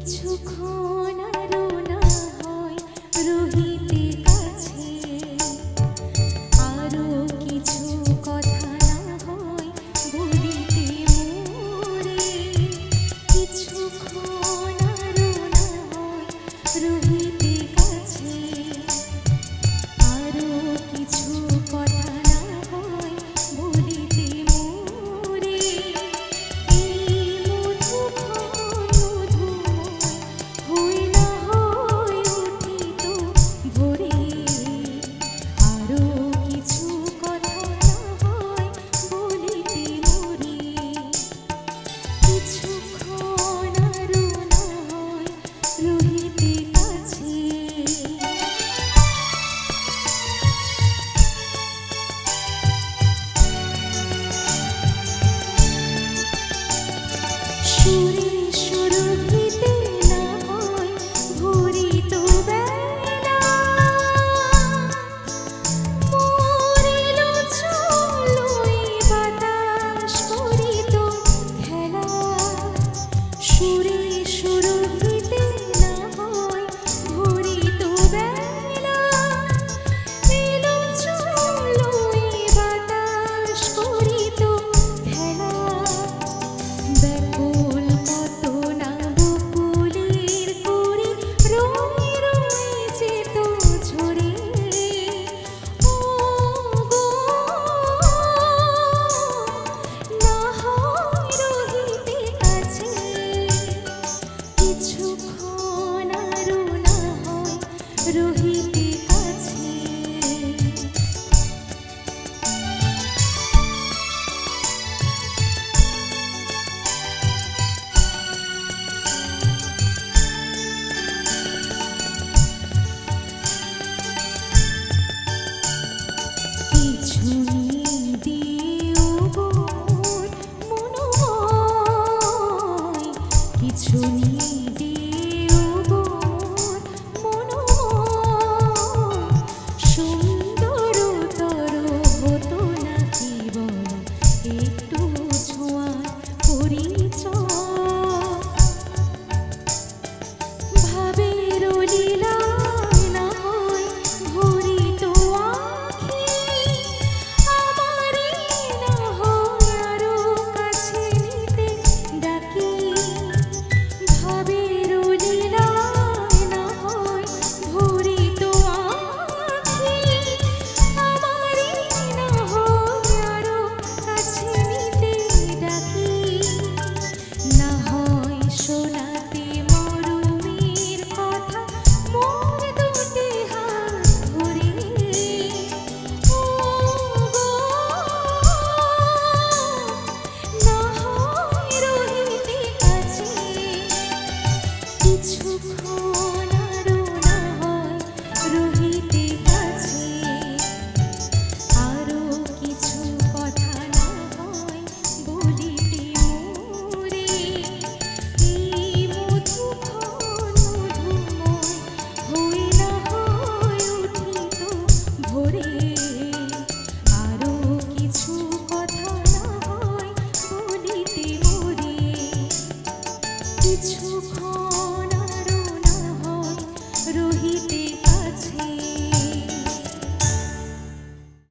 কিছুক্ষণ আরো না হয় রহিতে কাছে, আরো কিছু কথা না হয় বলিতে মোরে। কিছুক্ষণ আরো না হয় রহিতে কাছে, আরো কিছু কথা না হয় বলিতে মোরে। এই মধুক্ষণ মধুময় হই না হয় উঠিত ভোরে, আরো কিছু কথা না হয় বলিতে মোরে। কিছুক্ষণ আরো না হয় রহিতে কাছে। সুরে সুরভিতে না হয় ভরিত বেলা, মরিল চলই বাতাস করিত খেলা। সুরে সুরভিতে না হয় ভরিত বেলা, মরিল চলই বাতাস করিত খেলা। ব্যাকুল কত না বকুলের কুড়ি রয়ে রয়ে যেত ঝরে। ও গো, না হয় রহিতে কাছে। কিছুক্ষণ আরো না হয় রহিতে কাছে। কিছু